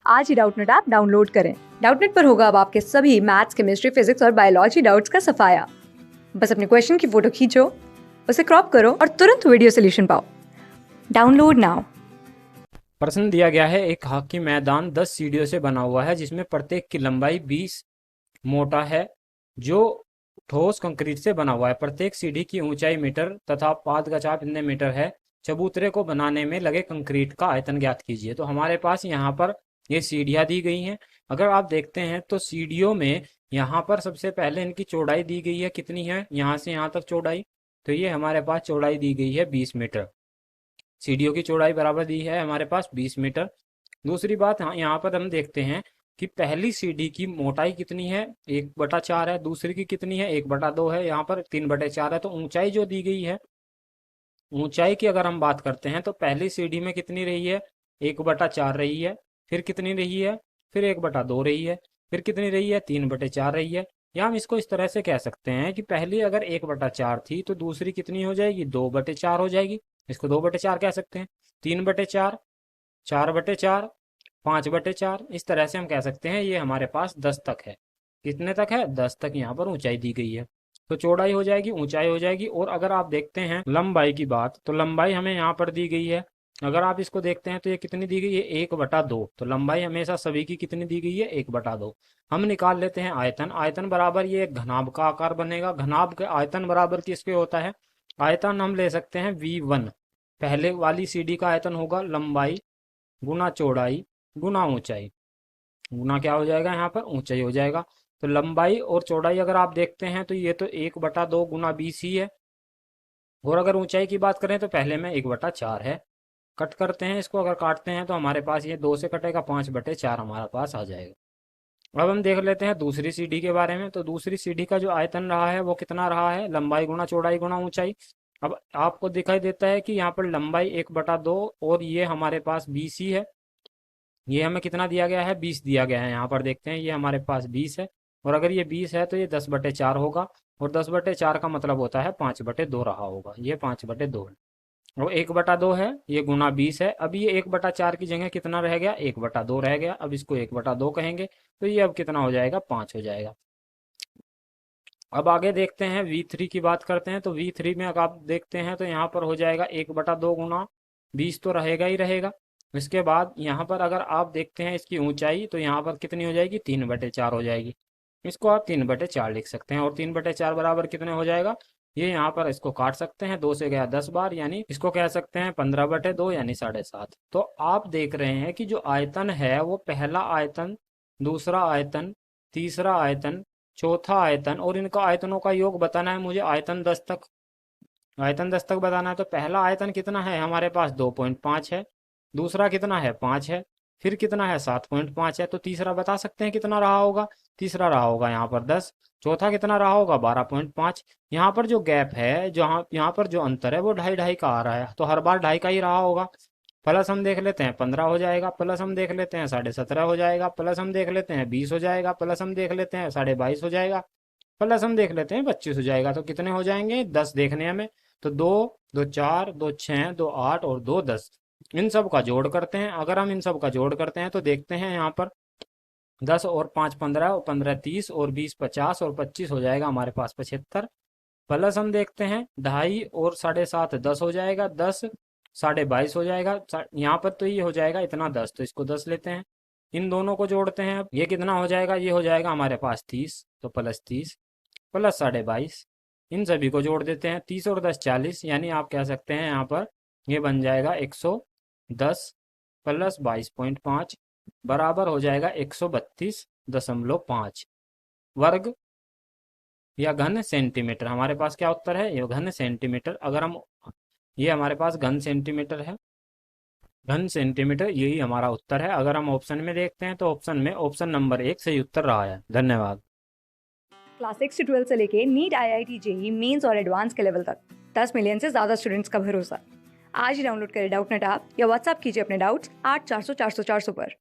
आज ही Doubtnut app download करें। Doubtnut पर होगा अब आपके सभी मैथ्स, केमिस्ट्री, फिजिक्स और बायोलॉजी डाउट्स का सफाया। बस अपने क्वेश्चन की फोटो खींचो, उसे क्रॉप करो और तुरंत वीडियो सोल्यूशन पाओ। Download now. प्रश्न दिया गया है, एक हॉकी मैदान 10 सीढ़ियों से बना हुआ है जिसमें प्रत्येक की लंबाई 20 मोटा है, जो ठोस कंक्रीट से बना हुआ है। प्रत्येक सीढ़ी की ऊंचाई मीटर तथा पाद का चाप इतने मीटर है। चबूतरे को बनाने में लगे कंक्रीट का आयतन ज्ञात कीजिए। तो हमारे पास यहाँ पर ये सीढ़ियाँ दी गई हैं। अगर आप देखते हैं तो सीढ़ियों में यहाँ पर सबसे पहले इनकी चौड़ाई दी गई है, कितनी है यहाँ से यहाँ तक चौड़ाई। तो ये हमारे पास चौड़ाई दी गई है 20 मीटर। सीढ़ियों की चौड़ाई बराबर दी है हमारे पास 20 मीटर। दूसरी बात, यहाँ पर हम देखते हैं कि पहली सीढ़ी की मोटाई कितनी है, 1/4 है। दूसरी की कितनी है, 1/2 है। यहाँ पर 3/4 है। तो ऊंचाई जो दी गई है, ऊंचाई की अगर हम बात करते हैं तो पहली सीढ़ी में कितनी रही है, 1/4 रही है। फिर कितनी रही है, फिर 1/2 रही है। फिर कितनी रही है, 3/4 रही है। या हम इसको इस तरह से कह सकते हैं कि पहली अगर 1/4 थी तो दूसरी कितनी हो जाएगी, 2/4 हो जाएगी। इसको 2/4 कह सकते हैं, 3/4, 4/4, 5/4। इस तरह से हम कह सकते हैं। ये हमारे पास 10 तक है। कितने तक है, 10 तक यहाँ पर ऊंचाई दी गई है। तो चौड़ाई हो जाएगी, ऊंचाई हो जाएगी। और अगर आप देखते हैं लंबाई की बात, तो लंबाई हमें यहाँ पर दी गई है। अगर आप इसको देखते हैं तो ये कितनी दी गई है, 1/2। तो लंबाई हमेशा सभी की कितनी दी गई है, 1/2। हम निकाल लेते हैं आयतन। आयतन बराबर ये एक घनाभ का आकार बनेगा। घनाभ के आयतन बराबर किसके होता है, आयतन हम ले सकते हैं V1। पहले वाली सीढ़ी का आयतन होगा लंबाई गुना चौड़ाई गुना ऊंचाई। गुना क्या हो जाएगा, यहाँ पर ऊंचाई हो जाएगा। तो लंबाई और चौड़ाई अगर आप देखते हैं तो ये तो 1/2 गुना 20 ही है। और अगर ऊंचाई की बात करें तो पहले में 1/4 है। कट करते हैं इसको, अगर काटते हैं तो हमारे पास ये 2 से कटेगा, 5/4 हमारे पास आ जाएगा। अब हम देख लेते हैं दूसरी सीढ़ी के बारे में। तो दूसरी सीढ़ी का जो आयतन रहा है वो कितना रहा है, लंबाई गुना चौड़ाई गुना ऊंचाई। अब आपको दिखाई देता है कि यहाँ पर लंबाई 1/2 और ये हमारे पास 20 ही है। ये हमें कितना दिया गया है, 20 दिया गया है। यहाँ पर देखते हैं ये हमारे पास 20 है। और अगर ये 20 है तो ये 10/4 होगा। और 10/4 का मतलब होता है 5/2 रहा होगा। ये 5/2 है। और 1/2 है, ये गुना 20 है। अब ये 1/4 की जगह कितना रह गया, 1/2 रह गया। अब इसको 1/2 कहेंगे तो ये अब कितना हो जाएगा, 5 हो जाएगा। अब आगे देखते हैं V3 की बात करते हैं। तो V3 में अगर आप देखते हैं तो यहाँ पर हो जाएगा 1/2 गुना 20 तो रहेगा ही रहेगा। इसके बाद यहाँ पर अगर आप देखते हैं इसकी ऊंचाई, तो यहाँ पर कितनी हो जाएगी, 3/4 हो जाएगी। इसको आप 3/4 लिख सकते हैं। और 3/4 बराबर कितने हो जाएगा, ये यहाँ पर इसको काट सकते हैं, 2 से गया 10 बार, यानी इसको कह सकते हैं 15/2 यानी 7.5। तो आप देख रहे हैं कि जो आयतन है वो पहला आयतन, दूसरा आयतन, तीसरा आयतन, चौथा आयतन, और इनका आयतनों का योग बताना है मुझे। आयतन 10 तक, आयतन 10 तक बताना है। तो पहला आयतन कितना है हमारे पास, 2.5 है। दूसरा कितना है, 5 है। फिर कितना है, 7.5 है। तो तीसरा बता सकते हैं कितना रहा होगा, तीसरा रहा होगा यहाँ पर 10। चौथा कितना रहा होगा, 12.5। यहाँ पर जो गैप है, जहाँ यहाँ पर जो अंतर है वो 2.5 का आ रहा है। तो हर बार 2.5 का ही रहा होगा। प्लस हम देख लेते हैं 15 हो जाएगा, प्लस हम देख लेते हैं 17.5 हो जाएगा, प्लस हम देख लेते हैं 20 हो जाएगा, प्लस हम देख लेते हैं 22.5 हो जाएगा, प्लस हम देख लेते हैं 25 हो जाएगा। तो कितने हो जाएंगे, 10 देखने हमें। तो 2, 2 4, 2 6, 2 8 और 2 10। इन सब का जोड़ करते हैं। अगर हम इन सब का जोड़ करते हैं तो देखते हैं यहाँ पर 10 और 5 15, और 15 30, और 20 50, और 25 हो जाएगा हमारे पास 75। प्लस हम देखते हैं 2.5 और 7.5 10 हो जाएगा, 10 22.5 हो जाएगा। यहाँ पर तो ये हो जाएगा इतना 10, तो इसको 10 लेते हैं। इन दोनों को जोड़ते हैं। अब ये कितना हो जाएगा, ये हो जाएगा हमारे पास 30। तो प्लस 30 प्लस 22.5, इन सभी को जोड़ देते हैं। 30 और 10 40, यानी आप कह सकते हैं यहाँ पर ये बन जाएगा 110 प्लस 22.5 बराबर हो जाएगा 132.5 वर्ग या घन सेंटीमीटर। हमारे पास क्या उत्तर है, ये घन सेंटीमीटर। अगर हम, ये हमारे पास घन सेंटीमीटर है, घन सेंटीमीटर, यही हमारा उत्तर है। अगर हम ऑप्शन में देखते हैं तो ऑप्शन में ऑप्शन नंबर 1 सही उत्तर रहा है। धन्यवाद। क्लास 6 से 12 से लेके नीट, IIT, JEE मेंस और एडवांस के लेवल तक 10 मिलियन से ज्यादा स्टूडेंट्स का भरोसा। आज ही डाउनलोड करें डाउटनेट ऐप या व्हाट्सएप कीजिए अपने डाउट्स 8400 400 400 पर।